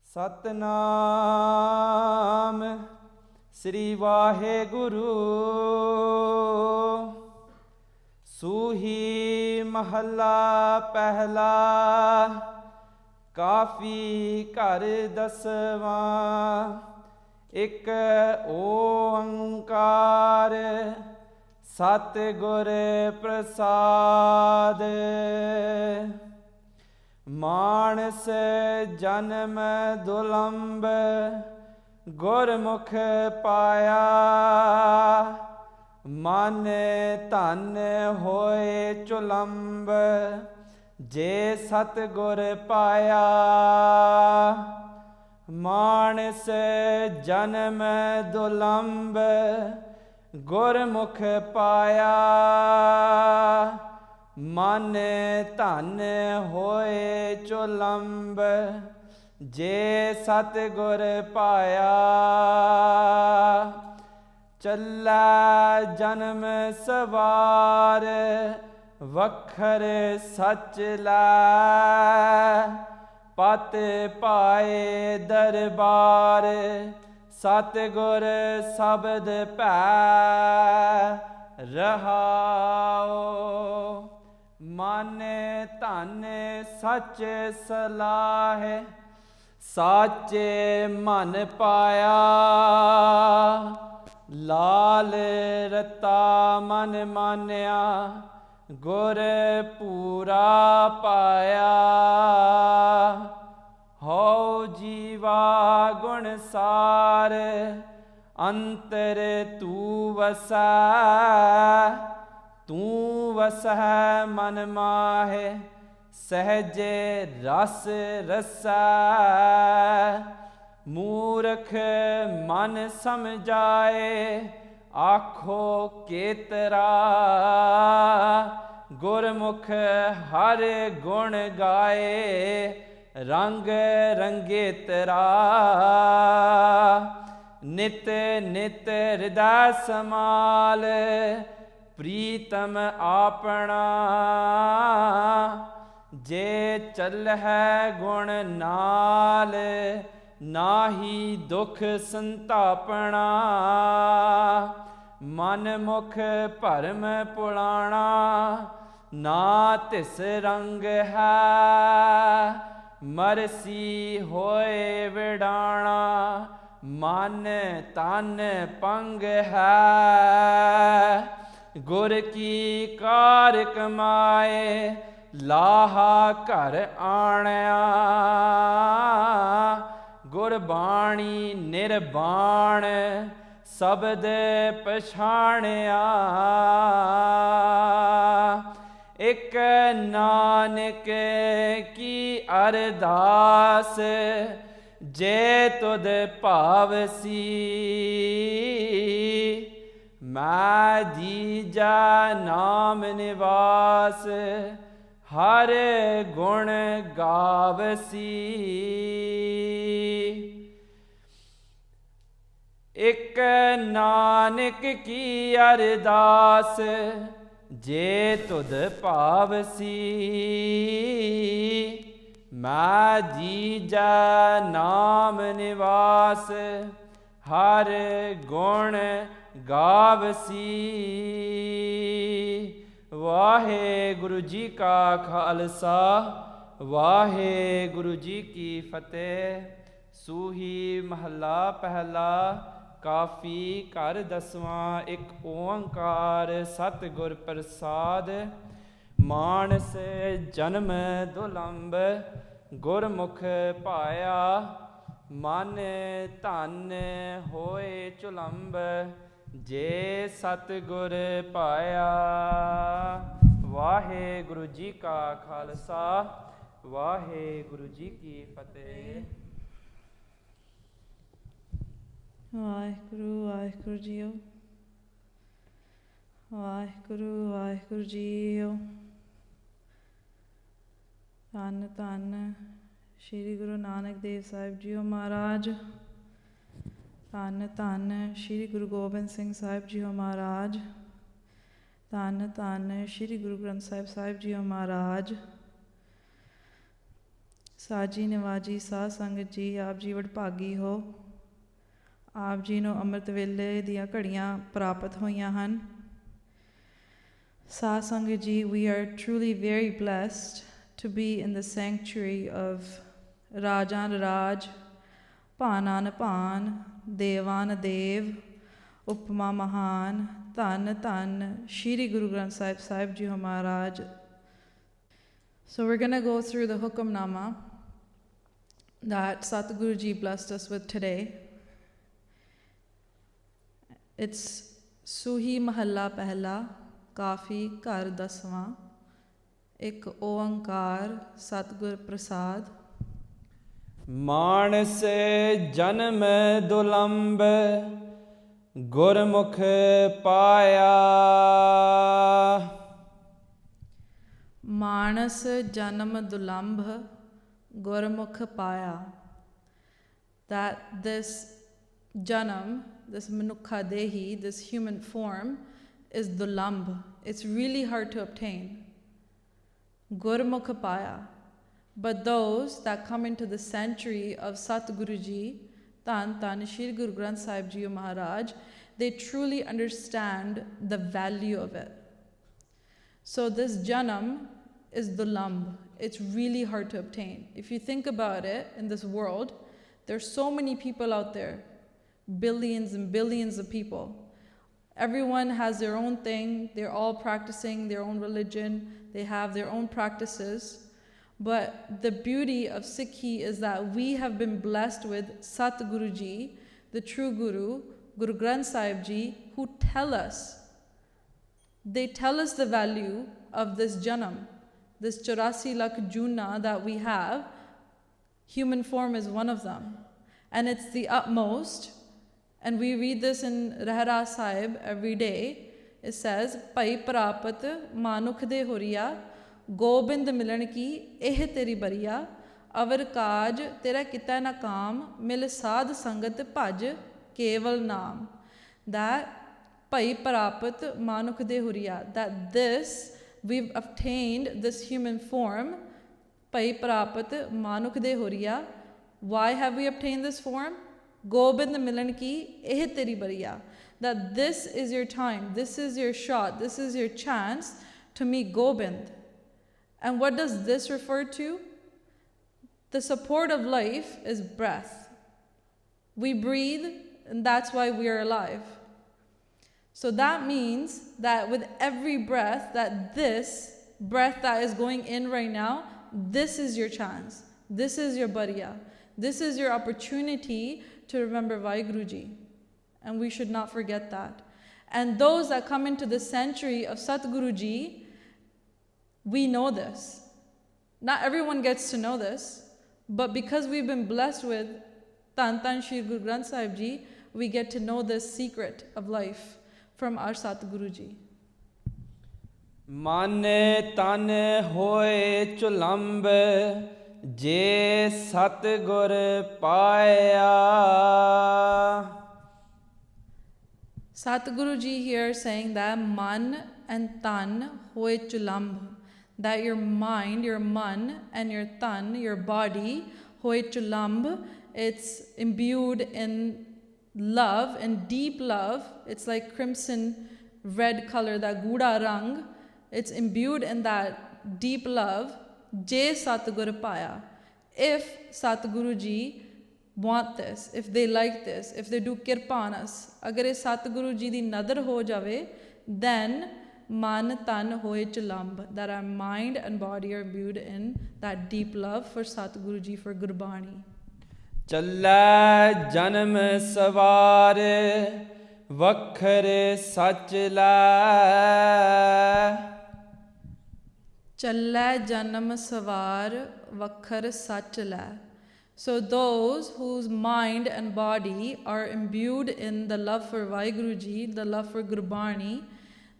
ਸਤਨਾਮ ਸ੍ਰੀ ਵਾਹਿਗੁਰੂ। ਸੂਹੀ ਮਹੱਲਾ ਪਹਿਲਾ। ਕਾਫੀ ਘਰ ਦਸਵਾਂ। ਇੱਕ ਓੰਕਾਰ ਸਤਿਗੁਰ ਪ੍ਰਸਾਦ। ਮਾਨਸ ਜਨਮ ਦੁਲੰਭ ਗੁਰਮੁਖ ਪਾਇਆ। ਮਨ ਧਨ ਹੋਏ ਚੁਲੰਬ ਜੇ ਸਤਿਗੁਰ ਪਾਇਆ। ਮਾਨਸ ਜਨਮ ਦੁਲੰਭ ਗੁਰਮੁਖ ਪਾਇਆ। ਮਨ ਧਨ ਹੋਏ ਚੁਲੰਬ ਜੇ ਸਤਿਗੁਰ ਪਾਇਆ। ਚੱਲਾ ਜਨਮ ਸਵਾਰ ਵਖਰ ਸਚ ਲੈ। ਪਤ ਪਾਏ ਦਰਬਾਰ ਸਤਿਗੁਰ ਸ਼ਬਦ ਭੈ ਰਹਾਉ। ਮਨ ਧਨ ਸਚ ਸਲਾਹ ਸਾਚੇ ਮਨ ਪਾਇਆ। ਲਾਲ ਰਤਾ ਮਨ ਮਾਨਿਆ ਗੁਰ ਪੂਰਾ ਪਾਇਆ। ਹਉ ਜੀਵਾ ਗੁਣਸਾਰ ਅੰਤਰ ਤੂੰ ਵਸੈ। ਤੂੰ ਵਸੈ ਮਨ ਮਾਹੇ ਸਹਿਜੇ ਰਸ ਰਸੈ। ਮੂਰਖ ਮਨ ਸਮਝਾਏ ਆਖੋ ਕੇਤਰਾ। ਗੁਰਮੁਖ ਹਰ ਗੁਣ ਗਾਏ ਰੰਗ ਰੰਗੇਤਰਾ। ਨਿਤ ਨਿਤ ਹਿਰਦੈ ਸਮਾਲ ਪ੍ਰੀਤਮ ਆਪਣਾ। ਜੇ ਚੱਲਹਿ ਗੁਣ ਨਾਲ ਨਾਹੀ ਦੁਖ ਸੰਤਾਪਣਾ। ਮਨ ਮੁਖ ਭਰਮ ਪੁਲਾਣਾ ਨਾ ਤਿਸ ਰੰਗ ਹੈ। ਮਰਸੀ ਹੋਏ ਵਿਡਾਣਾ ਮਨ ਤਨ ਪੰਗ ਹੈ। ਗੁਰ ਕੀ ਕਾਰ ਕਮਾਏ ਲਾਹਾ ਘਰ ਆਣਿਆ। ਗੁਰਬਾਣੀ ਨਿਰਬਾਣ ਸ਼ਬਦ ਪਛਾਣਿਆ। ਇਕ ਨਾਨਕ ਕੀ ਅਰਦਾਸ ਜੇ ਤੁਧ ਭਾਵਸੀ। ਮੈਂ ਜੀਜਾ ਨਾਮ ਨਿਵਾਸ ਹਰ ਗੁਣ ਗਾਵਸੀ। ਇਕ ਨਾਨਕ ਕੀ ਅਰਦਾਸ ਜੇ ਤੁਧ ਭਾਵਸੀ। ਮੈਂ ਜੀਜਾ ਨਾਮ ਨਿਵਾਸ ਹਰ ਗੁਣ ਗਾਵਸੀ। ਵਾਹਿਗੁਰੂ ਜੀ ਕਾ ਖਾਲਸਾ ਵਾਹਿਗੁਰੂ ਜੀ ਕੀ ਫਤਿਹ। ਸੂਹੀ ਮਹੱਲਾ ਪਹਿਲਾ। ਕਾਫੀ ਘਰ ਦਸਵਾਂ। ਇੱਕ ਓੰਕਾਰ ਸਤਿਗੁਰ ਪ੍ਰਸਾਦ। ਮਾਨਸ ਜਨਮ ਦੁਲੰਭ ਗੁਰਮੁਖ ਪਾਇਆ। ਮਨ ਧਨ ਹੋਏ ਚੁਲੰਬ ਜੇ ਸਤਿਗੁਰ ਪਾਇਆ। ਵਾਹਿਗੁਰੂ ਜੀ ਕਾ ਖਾਲਸਾ ਵਾਹਿਗੁਰੂ ਜੀ ਕੀ ਫਤਿਹ। ਵਾਹਿਗੁਰੂ ਵਾਹਿਗੁਰੂ ਜੀਓ। ਵਾਹਿਗੁਰੂ ਵਾਹਿਗੁਰੂ ਜੀਓ। ਧੰਨ ਧੰਨ ਸ਼੍ਰੀ ਗੁਰੂ ਨਾਨਕ ਦੇਵ ਸਾਹਿਬ ਜੀਓ ਮਹਾਰਾਜ। ਧੰਨ ਧੰਨ ਸ਼੍ਰੀ ਗੁਰੂ ਗੋਬਿੰਦ ਸਿੰਘ ਸਾਹਿਬ ਜੀਓ ਮਹਾਰਾਜ। ਧੰਨ ਧੰਨ ਸ਼੍ਰੀ ਗੁਰੂ ਗ੍ਰੰਥ ਸਾਹਿਬ ਜੀਓ ਮਹਾਰਾਜ। ਸਾਜੀ ਨਿਵਾਜੀ ਸਾਧ ਸੰਗਤ ਜੀ, ਆਪ ਜੀ ਵਡਭਾਗੀ ਹੋ। ਆਪ ਜੀ ਨੂੰ ਅੰਮ੍ਰਿਤ ਵੇਲੇ ਦੀਆਂ ਘੜੀਆਂ ਪ੍ਰਾਪਤ ਹੋਈਆਂ ਹਨ। ਸਾਧ ਸੰਗਤ ਜੀ, we are truly very blessed to be in the sanctuary of Rajan Raj, Bhanan Bhan, Devan Dev, Upama Mahan, Dhan Dhan, Shri Guru Granth Sahib Sahib Ji Maharaj. So we're going to go through the Hukamnama that Satguru Ji blessed us with today. It's Suhi Mahalla Pehla, Kafi Kar Daswa, Ek Oankar Satgur Prasad. ਮਾਨਸ ਜਨਮ ਦੁਲੰਭ ਗੁਰਮੁਖ ਪਾਇਆ। ਮਾਨਸ ਜਨਮ ਦੁਲੰਭ ਗੁਰਮੁਖ ਪਾਇਆ। That this janam, this manukha dehi, this human form, is dulambh. It's really hard to obtain. Gurmukh paya. But those that come into the sanctuary of Satguru Ji, Dhan Dhan Shri Guru Granth Sahib Ji Maharaj, they truly understand the value of it. So this janam is dulambh. It's really hard to obtain. If you think about it, in this world, there's so many people out there, billions and billions of people. Everyone has their own thing. They're all practicing their own religion. They have their own practices. But the beauty of Sikhi is that we have been blessed with Satguru Ji, the true Guru, Guru Granth Sahib Ji, who tell us, they tell us the value of this janam, this 84 lakh juna that we have. Human form is one of them. And it's the utmost. And we read this in Rahra Sahib every day. It says, Pai Prapat Manukh de Horiya, Gobind मिलन की एह तेरी बरिया, अवर काज तेरा किता ना काम, मिल साध संगत भज केवल नाम. That Pai Prapat Manukh de Huriya, that this, we've obtained this human form, Pai Prapat Manukh de Huriya. Why have we obtained this form? Gobind milan ki eh teri bariya. That this is your time, this is your shot, this is your chance to meet Gobind. And what does this refer to? The support of life is breath. We breathe, and that's why we are alive. So that means that with every breath, that this breath that is going in right now, this is your chance. This is your bariya. This is your opportunity to remember Vaheguruji. And we should not forget that. And those that come into the sanctuary of Satguruji, we know this. Not everyone gets to know this, but because we've been blessed with Dhan Dhan Shri Guru Granth Sahib Ji, we get to know this secret of life from our Satguru Ji. Mane tane hoye chulamb je Satgur paya. Satguru Ji here saying that man and tan hoye chulamb, that your mind, your man, and your tan, your body, hoye chulamb, it's imbued in love and deep love. It's like crimson red color, that guda rang. It's imbued in that deep love. Je Satgur paya. If Satguru Ji want this, if they like this, if they do kirpa on us, agar ye Satguru Ji di nadar ho jave, then man tan hoye chulamb, that our mind and body are imbued in that deep love for Satguru Ji, for Gurbani. Challa janam sawar vakhar sach la. Challa janam savar vakhar sach la. So those whose mind and body are imbued in the love for Vaheguruji, the love for Gurbani,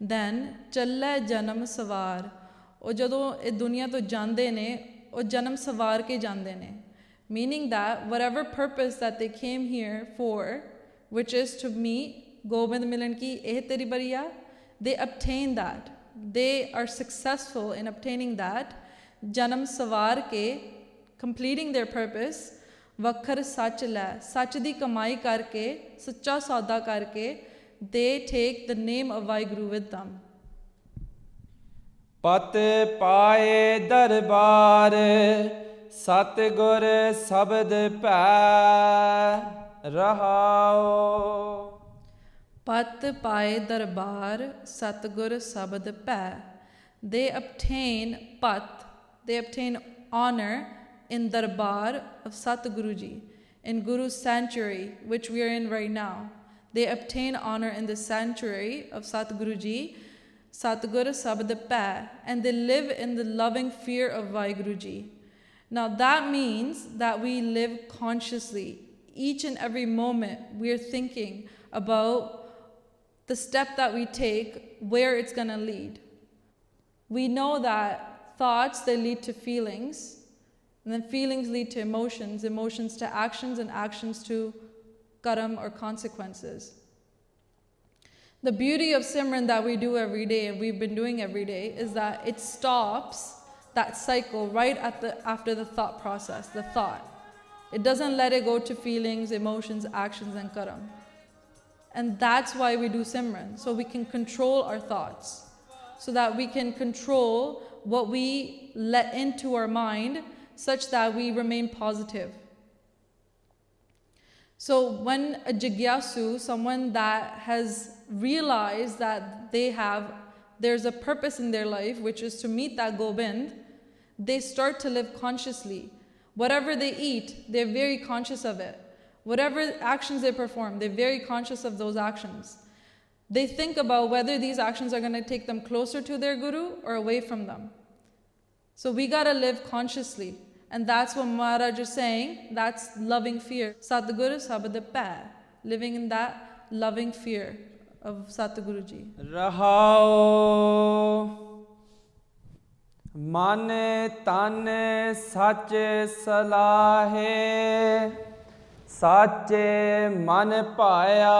then challa janam savar. O jadon e duniya to jande ne, o janam savar ke jande ne. Meaning that whatever purpose that they came here for, which is to meet Gobind milan ki eh teri bariya, they obtain that. They are successful in obtaining that. Janam savar ke completing their purpose, vakhar sach lai, sach di kamai karke, sacha sauda karke, they take the name of Vaheguru with them. ਪਤ ਪਾਏ ਦਰਬਾਰ ਸਤਿਗੁਰ ਸ਼ਬਦ ਭੈ ਰਹਾਓ Pat paye darbar satgur sabad pa. They obtain pat, they obtain honor in darbar of Satguruji, in Guru's sanctuary, which we are in right now. They obtain honor in the sanctuary of Satguruji, Satgur Sabad Pa, and they live in the loving fear of Vaheguruji. Now that means that we live consciously. Each and every moment we are thinking about the step that we take, where it's going to lead. We know that thoughts, they lead to feelings, and then feelings lead to emotions, emotions to actions, and actions to karam or consequences. The beauty of Simran that we do every day, and we've been doing every day, is that it stops that cycle right after the thought process, the thought. It doesn't let it go to feelings, emotions, actions, and karam. And that's why we do Simran, so we can control our thoughts, so that we can control what we let into our mind, such that we remain positive. So when a jigyasu, someone that has realized that there's a purpose in their life, which is to meet that Gobind, they start to live consciously. Whatever they eat, they're very conscious of it. Whatever actions they perform, they're very conscious of those actions. They think about whether these actions are going to take them closer to their Guru or away from them. So we got to live consciously. And that's what Maharaj is saying. That's loving fear. Satguru Sabad Pa, living in that loving fear of Satguruji. Rahao man tan sach salahe sache man paya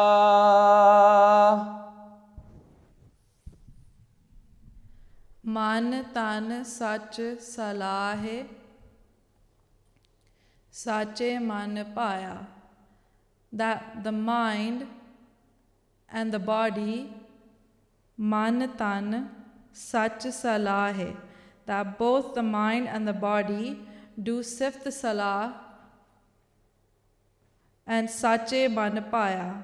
Man tan sach salahe sache man paya. That the mind and the body, man tan sach salahe, that both the mind and the body do sift salah and sache man paya.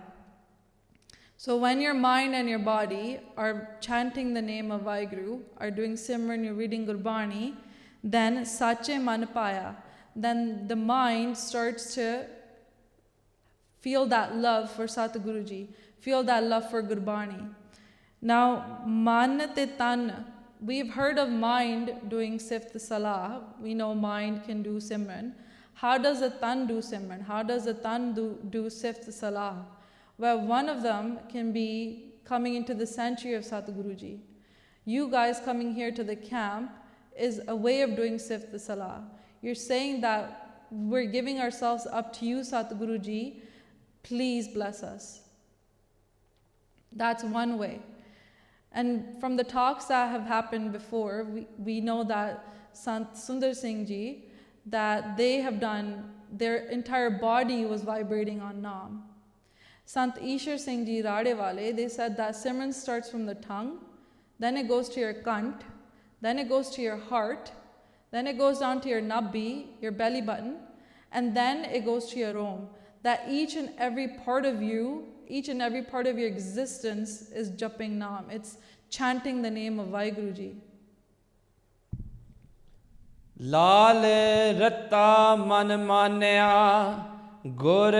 So when your mind and your body are chanting the name of Vaheguru, are doing Simran, you're reading Gurbani, then sache man paya, then the mind starts to feel that love for Satguruji, feel that love for Gurbani. Now, man te tan, we've heard of mind doing sift salah. We know mind can do Simran. How does a tan do Simran? How does a tan do sift salah? Well, one of them can be coming into the sanctuary of Satguruji. You guys coming here to the camp is a way of doing sift salah. You're saying that we're giving ourselves up to you, Satguruji. Please bless us. That's one way. And from the talks that have happened before, we know that Sant Sundar Singh Ji, that they have done, their entire body was vibrating on Naam. Sant Ishar Singh Ji Radewale, they said that Simran starts from the tongue, then it goes to your kant, then it goes to your heart, then it goes down to your nabbi, your belly button, and then it goes to your Om. That each and every part of you, each and every part of your existence is japing Naam. It's chanting the name of Vaheguruji. Lal ratta man manya gur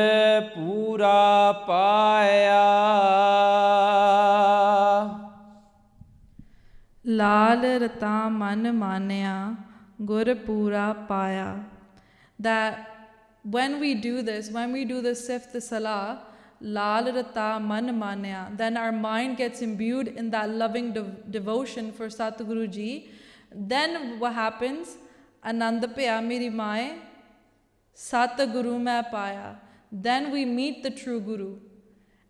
pura paya. Lal rata man manaya gur pura paya. That when we do this, when we do the sift salah, lal rata man manaya, then our mind gets imbued in that loving devotion for Satguruji. Then what happens? Anand paya meri mae, Sat Guru mein paya. Then we meet the true Guru.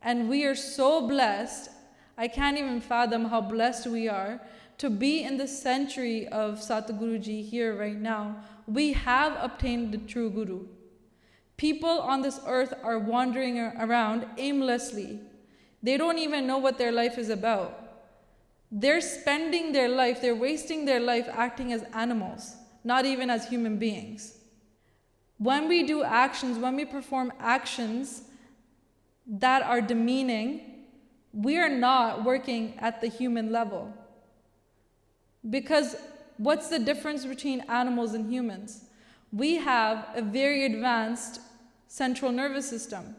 And we are so blessed. I can't even fathom how blessed we are to be in the century of Satguruji here right now, we have obtained the true Guru. People on this earth are wandering around aimlessly. They don't even know what their life is about. They're spending their life, they're wasting their life acting as animals, not even as human beings. When we do actions, when we perform actions that are demeaning, we are not working at the human level. Because what's the difference between animals and humans? We have a very advanced central nervous system.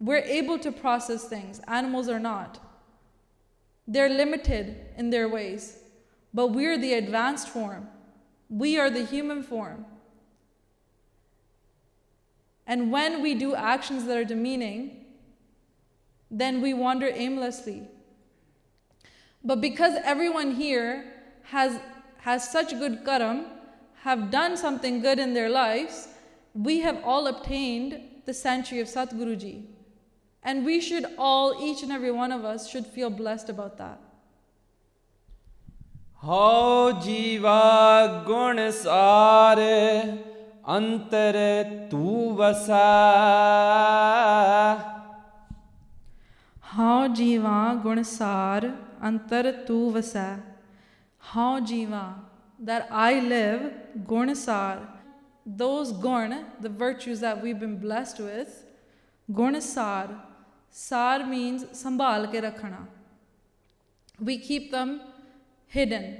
We're able to process things. Animals are not. They're limited in their ways. But we're the advanced form. We are the human form. And when we do actions that are demeaning, then we wander aimlessly. But because everyone here has such good karam, have done something good in their lives, we have all obtained the sanctuary of Satguruji. And we should all, each and every one of us, should feel blessed about that. How jiva gun sare antar tu vasa. How jiva gun sar antar tu vasa. How jiva, that I live, gun sar. Those gun, the virtues that we've been blessed with, gun sar. Sar means sambhal ke rakhana. We keep them hidden.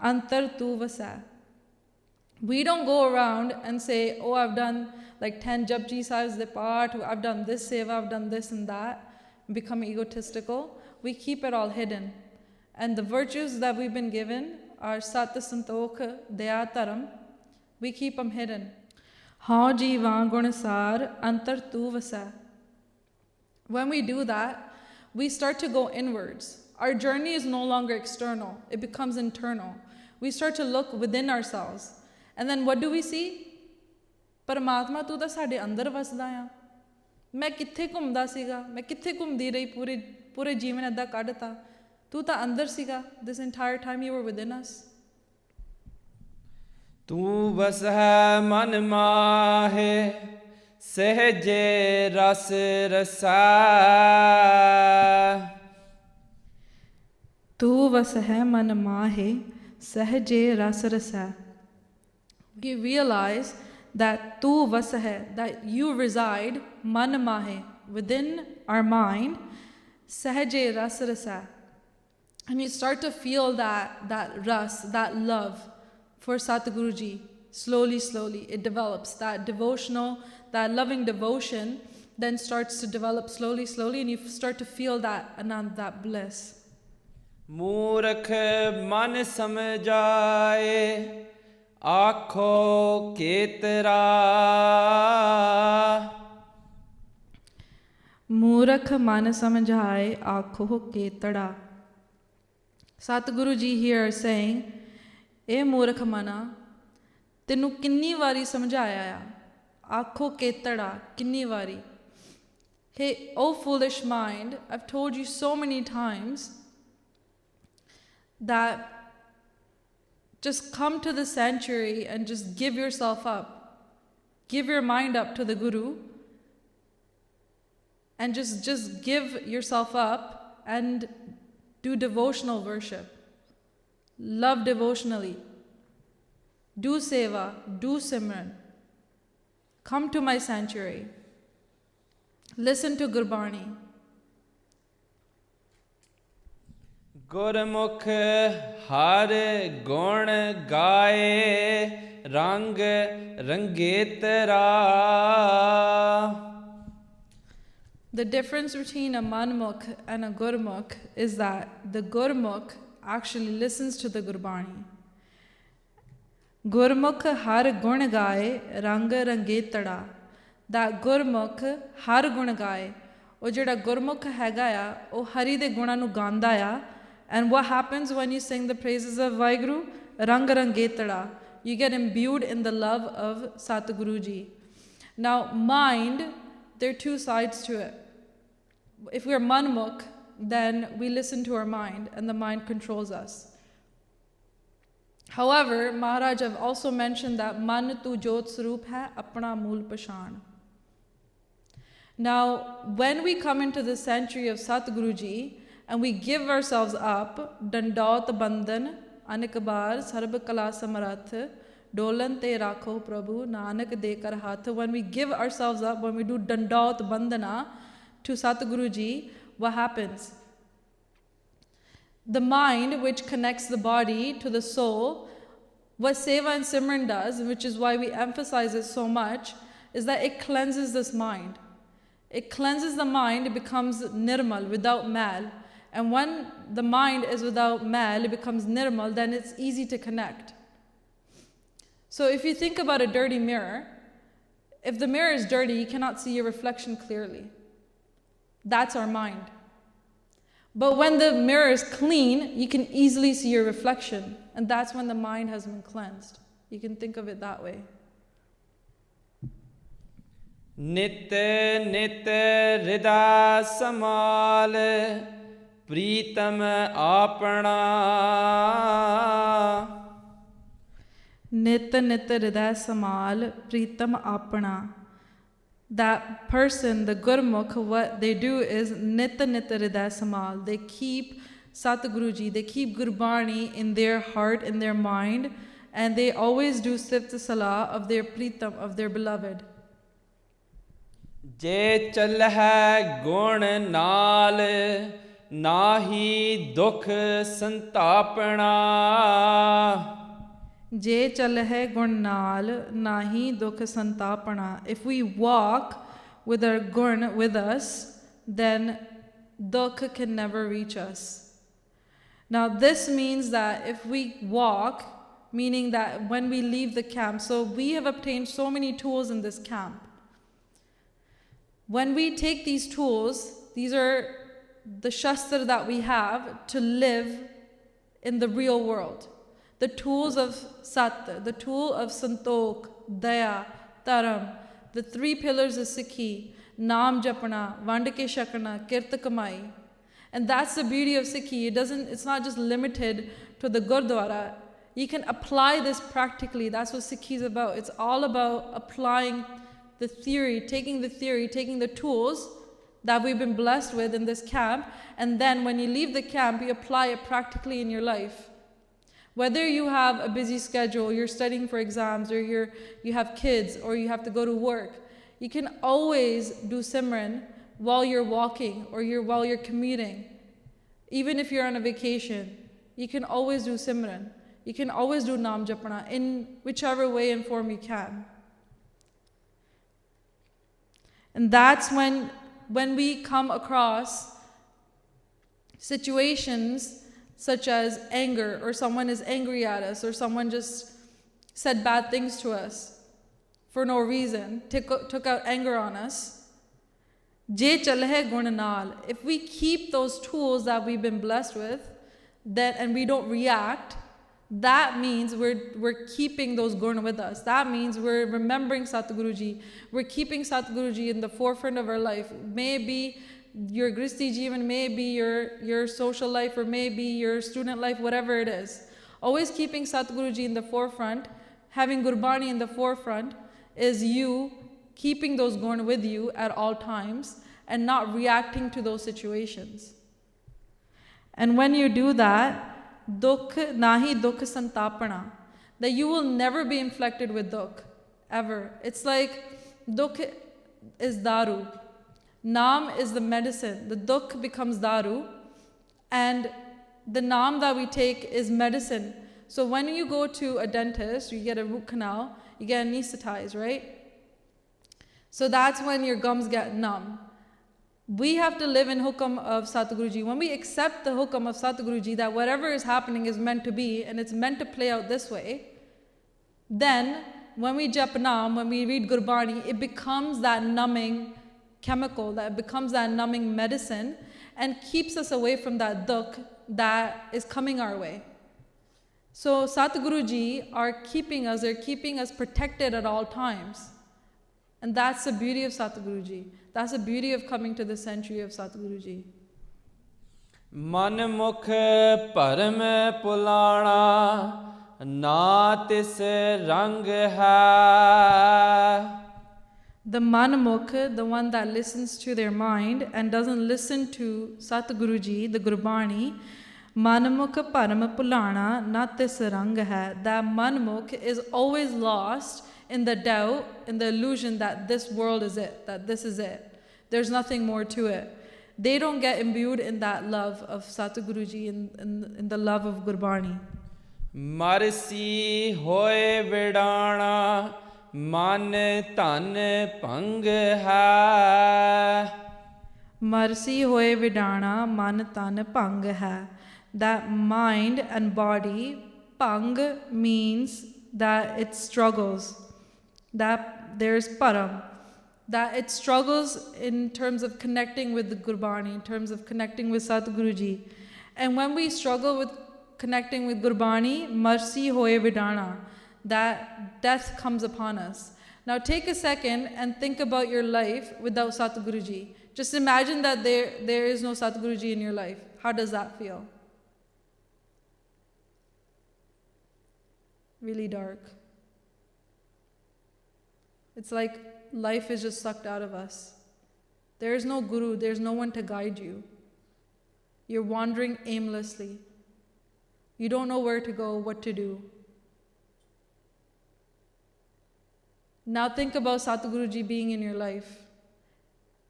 Antar tu vasa. We don't go around and say, oh, I've done like 10 Japji Sahibs de Paath, I've done this seva, I've done this and that, and become egotistical. We keep it all hidden. And the virtues that we've been given are Sat, Santokh, Daya, Taram. We keep them hidden. How jiva gun sar antar tu vasa. When we do that, we start to go inwards. Our journey is no longer external. It becomes internal. We start to look within ourselves. And then what do we see? Paramatma, tu ta sade andar vasda ya. Main kithe ghumda siga, main kithe ghumdi rahi pure jeevan edda kadta. Tu ta andar siga. This entire time you were within us. Tu vas hai man maahe sehje ras rasa. Tu vas hai man maahe sehje ras rasa. We realize that tu vas hai, that you reside man maahe, within our mind, sehje ras rasa. And you start to feel that ras, that love for Satguruji. Slowly, slowly, it develops. That devotional, that loving devotion then starts to develop slowly, slowly, and you start to feel that anand, that bliss. Murkh man samjhaye aakho ketara. Murkh man samjhaye aakho ketara. Satguruji here is saying, "E murkh mana, tenu kinni wari samjhaya ya? Aakho ketara, kinni wari? Hey, oh foolish mind, I've told you so many times that just come to the sanctuary and just give yourself up. Give your mind up to the Guru and just give yourself up and do devotional worship. Love devotionally. Do seva, do simran. Come to my sanctuary. Listen to Gurbani. Gurmukh har gun gaye rang rangetara." The difference between a manmukh and a gurmukh is that the gurmukh actually listens to the Gurbani. Gurmukh har gun gaye rang rangetara. That gurmukh har gun gaye. O jehda gurmukh hega ya, o hari de guna nu ganda ya. And what happens when you sing the praises of Vaheguru? Rang rangetara. You get imbued in the love of Satguruji. Now, mind, there are two sides to it. If we're manmukh, then we listen to our mind and the mind controls us. However, Maharaj have also mentioned that man tu jot swaroop hai apna mool pashan. Now, when we come into the sanctuary of Satguruji and we give ourselves up, Dandaut Bandhan, Anikbar, Sarb Kala Samarath, Dolan Te Rakho Prabhu, Nanak Dekar Hath, when we give ourselves up, when we do Dandaut Bandhana to Satguruji, what happens? The mind, which connects the body to the soul, what Seva and Simran does, which is why we emphasize it so much, is that it cleanses this mind. It cleanses the mind, it becomes nirmal, without mal. And when the mind is without mal, it becomes nirmal, then it's easy to connect. So if you think about a dirty mirror, if the mirror is dirty, you cannot see your reflection clearly. That's our mind. But when the mirror is clean, you can easily see your reflection. And that's when the mind has been cleansed. You can think of it that way. Nit nit rida samal pritam apana. Nit nit rida samal pritam apana. That person, the Gurmukh, what they do is nit nit rida samal. They keep Satguruji, they keep Gurbani in their heart, in their mind, and they always do sift salah of their pritam, of their beloved. Je chal hai gun naal nahi dukh santapana. Je chal hai gun naal nahi dukh santapana. If we walk with our gun with us, then dukh can never reach us. Now this means that if we walk, meaning that when we leave the camp, so we have obtained so many tools in this camp. When we take these tools, these are the shastra that we have to live in the real world. The tools of Sat, the tool of Santok, Daya, Taram, the three pillars of Sikhi, Naam Japana, Vandake Shakana, Kirta Kamai. And that's the beauty of Sikhi. It's not just limited to the Gurdwara. You can apply this practically. That's what Sikhi is about. It's all about applying the theory, taking the tools that we've been blessed with in this camp, and then when you leave the camp, you apply it practically in your life. Whether you have a busy schedule, you're studying for exams, or you have kids, or you have to go to work, you can always do Simran while you're walking or while you're commuting. Even if you're on a vacation, you can always do Simran. You can always do Naam Japana in whichever way and form you can. And that's when we come across situations such as anger, or someone is angry at us, or someone just said bad things to us for no reason, took out anger on us. Je chalhe gun naal. If we keep those tools that we've been blessed with, and we don't react, that means we're keeping those gun with us. That means we're remembering Satguruji. We're keeping Satguruji in the forefront of our life. Maybe your Gristi Jeevan, maybe your social life, or maybe your student life, whatever it is. Always keeping Satguruji in the forefront, having Gurbani in the forefront, is you keeping those gun with you at all times and not reacting to those situations. And when you do that, dukh nahi dukh santapana, that you will never be inflicted with dukh, ever. It's like dukh is daru. Naam is the medicine. The dukh becomes daru, and the naam that we take is medicine. So when you go to a dentist, you get a root canal, you get anesthetized, right? So that's when your gums get numb. We have to live in hukam of Satguruji. When we accept the hukam of Satguruji, that whatever is happening is meant to be, and it's meant to play out this way, then when we jap naam, when we read Gurbani, it becomes that numbing chemical, that becomes that numbing medicine, and keeps us away from that dukh that is coming our way. So Satguruji are keeping us protected at all times. And that's the beauty of Satguruji. That's the beauty of coming to the sanctuary of Satguruji. ਮਨ ਮੁਖ ਭਰਮ ਪੁਲਾਣਾ ਨਾ ਤਿਸ ਰੰਗ ਹੈ The manmukh, the one that listens to their mind and doesn't listen to Satguru Ji, the Gurbani, manmukh param pulana natis rang hai. That manmukh is always lost in the doubt, in the illusion that this world is it, that this is it. There's nothing more to it. They don't get imbued in that love of Satguru Ji, in the love of Gurbani. Mercy ਹੋਏ ਵਿਡਾਣਾ ਮਨ ਧਨ ਭੰਗ ਹੈ Marsi hoye vidana man tan pang hai. That mind and body, pang means that it struggles, that there's param, that it struggles in terms of connecting with the Gurbani, in terms of connecting with Satguru Ji. And when we struggle with connecting with Gurbani, marsi hoye vidana, that death comes upon us. Now take a second and think about your life without Satguru Ji. Just imagine that there is no Satguru Ji in your life. How does that feel? Really dark. It's like life is just sucked out of us. There is no guru, there's no one to guide you. You're wandering aimlessly. You don't know where to go, what to do. Now think about Satguru Ji being in your life.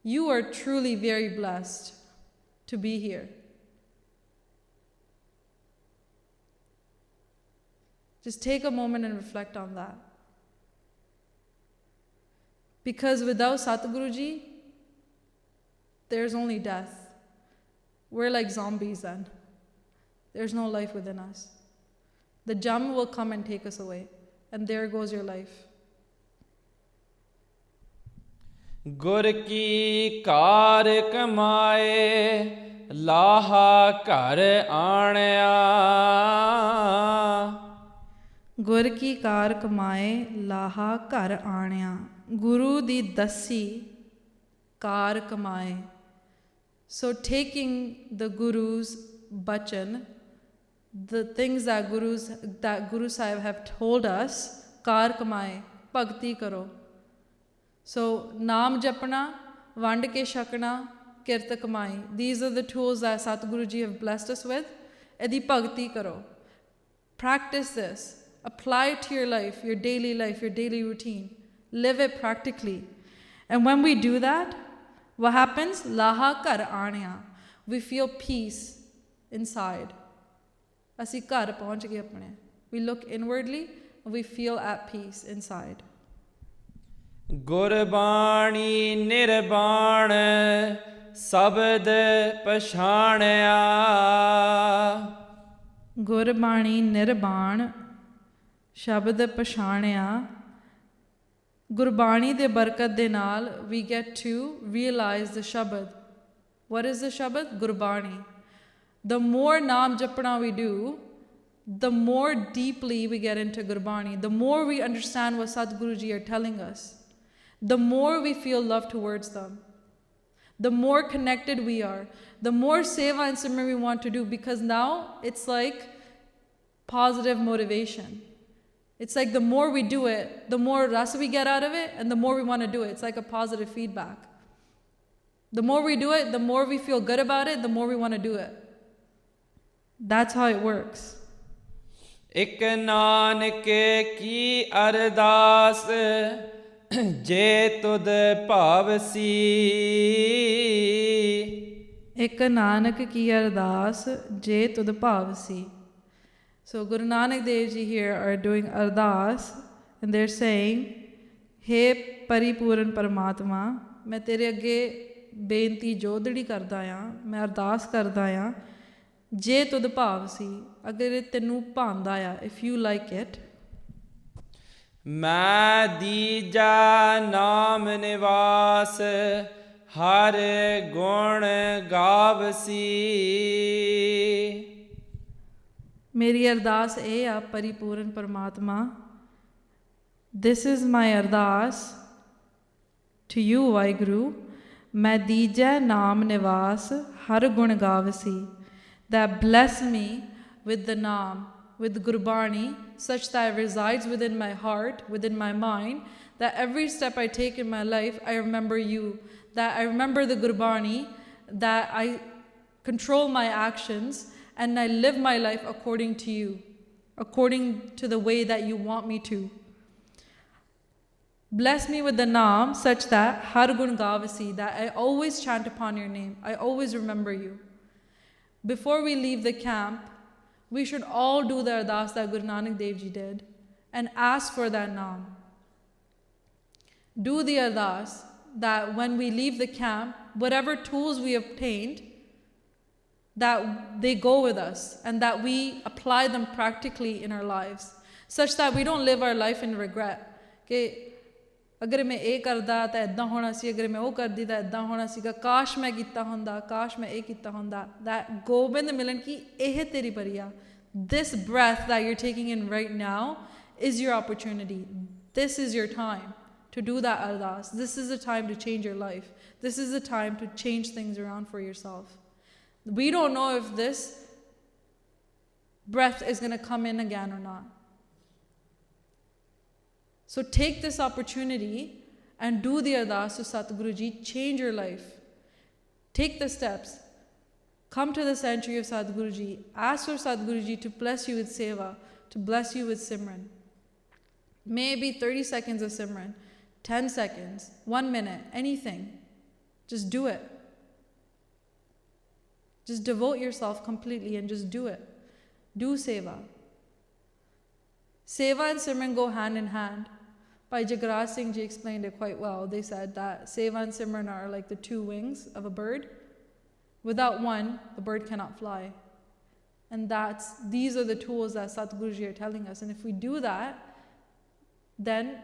You are truly very blessed to be here. Just take a moment and reflect on that. Because without Satguru Ji, there's only death. We're like zombies then. There's no life within us. The Jam will come and take us away. And there goes your life. ਗੁਰ ਕੀ ਕਾਰ ਕਮਾਏ ਲਾਹਾ ਘਰ ਆਣਿਆ ਗੁਰ ਕੀ ਕਾਰ ਕਮਾਏ ਲਾਹਾ ਘਰ ਆਣਿਆ. Guru di dasi ਕਾਰ ਕਮਾਏ. So taking the Guru's bachan, the things that Guru Sahib have told us, ਕਾਰ ਕਮਾਏ, ਭਗਤੀ ਕਰੋ. So, naam japna, vand ke shakna, kirt kamai. These are the tools that Satguru Ji have blessed us with. Edi bhakti karo. Practice this. Apply it to your life, your daily routine. Live it practically. And when we do that, what happens? Laha kar aanya. We feel peace inside. Asi kar pahunch gaye apne. We look inwardly and we feel at peace inside. Gurbani ਨਿਰਬਾਣ ਸ਼ਬਦ ਪਛਾਣਿਆ ਗੁਰਬਾਣੀ ਨਿਰਬਾਣ ਸ਼ਬਦ ਪਛਾਣਿਆ. ਗੁਰਬਾਣੀ ਦੇ ਬਰਕਤ ਦੇ ਨਾਲ we get to realize the shabad. What is the shabad? Gurbani. The more naam japna we do, the more deeply we get into Gurbani, the more we understand what Satguru Ji are telling us. The more we feel love towards them, the more connected we are, the more seva and simran we want to do, because now it's like positive motivation. It's like the more we do it, the more rasa we get out of it, and the more we want to do it. It's like a positive feedback. The more we do it, the more we feel good about it, the more we want to do it. That's how it works. ਇਕ ਨਾਨਕ ਕੀ ਅਰਦਾਸ ਜੇ ਤੁਧ ਭਾਵਸੀ ਇੱਕ ਨਾਨਕ ਕੀ ਅਰਦਾਸ ਜੇ ਤੁਧ ਭਾਵਸੀ. So Guru Nanak Dev Ji here are doing ardas and they're saying, Hey Paripuran Paramatma, ਮੈਂ ਤੇਰੇ ਅੱਗੇ ਬੇਨਤੀ ਜੋਦੜੀ ਕਰਦਾ ਆ, ਮੈਂ ਅਰਦਾਸ ਕਰਦਾ ਆ, ਜੇ ਤੁਧ ਭਾਵਸੀ, ਅਗਰ ਇਹ ਤੈਨੂੰ ਭਾਉਂਦਾ ਆ, if you like it. ਮੈਂ ਦੀਜਾ ਨਾਮ ਨਿਵਾਸ ਹਰ ਗੁਣ ਗਾਵਸੀ. ਮੇਰੀ ਅਰਦਾਸ ਇਹ ਆ ਪਰਿਪੂਰਨ ਪਰਮਾਤਮਾ, this is my ਅਰਦਾਸ to you ਵਾਹਿਗੁਰੂ, ਮੈਂ ਦੀਜੈ ਨਾਮ ਨਿਵਾਸ ਹਰ ਗੁਣ ਗਾਵਸੀ. that bless me with the Naam, with Gurbani, such that it resides within my heart, within my mind, that every step I take in my life, I remember you, that I remember the Gurbani, that I control my actions, and I live my life according to you, according to the way that you want me to. Bless me with the Naam, such that Har Gun Gavasi, that I always chant upon your name, I always remember you. Before we leave the camp, we should all do the ardas that Guru Nanak Dev Ji did and ask for that Naam. Do the ardas that when we leave the camp, whatever tools we obtained, that they go with us and that we apply them practically in our lives, such that we don't live our life in regret. Okay, अगर मैं ये करदा तो इदां होना सी, अगर मैं वो करदी तो इदां होना सीगा, काश मैं कीता हुंदा, काश मैं ये कीता हुंदा. That गोबिंद मिलन की यह तेरी परिया. This breath that you're taking in right now is your opportunity. This is your time to do that ardas. This is the time to change your life. This is the time to change things around for yourself. We don't know if this breath is going to come in again or not. So take this opportunity and do the ardas to Satguru Ji, change your life. Take the steps. Come to the sanctuary of Sadhguru Ji. Ask for Sadhguru Ji to bless you with seva, to bless you with Simran. May it be 30 seconds of Simran, 10 seconds, 1 minute, anything. Just do it. Just devote yourself completely and just do it. Do seva. Seva and Simran go hand in hand. Bhai Jagraj Singh Ji explained it quite well. They said that seva and Simran are like the two wings of a bird. Without one, the bird cannot fly. And these are the tools that Satguru Ji are telling us. And if we do that, then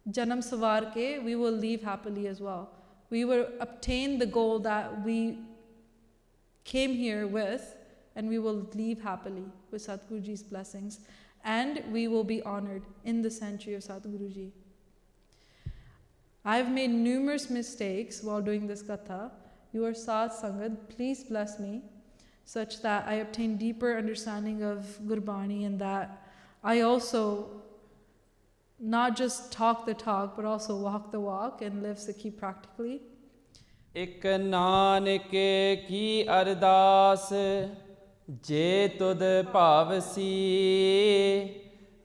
Janam Savar ke, we will leave happily as well. We will obtain the goal that we came here with, and we will leave happily with Satguru Ji's blessings. And we will be honored in the sanctuary of Satguru Ji. I've made numerous mistakes while doing this katha. Your Sadh Sangat, please bless me, such that I obtain deeper understanding of Gurbani, and that I also not just talk the talk, but also walk the walk and live Sikhi practically. Ik Nanak ki ardas je tud pavasi,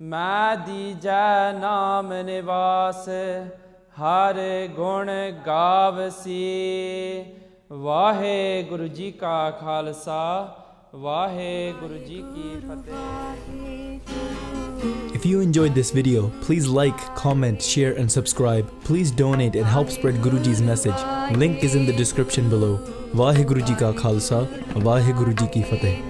ma dija naam nivas har gun gavasi. Waheguru ji का खालसा वाहेगुरु जी की फतेह. If you enjoyed this video, please like, comment, share and subscribe. Please donate and help spread Guruji's message. Link is in the description below. Vaheguru Ji ka Khalsa, Vaheguru Ji ki Fateh.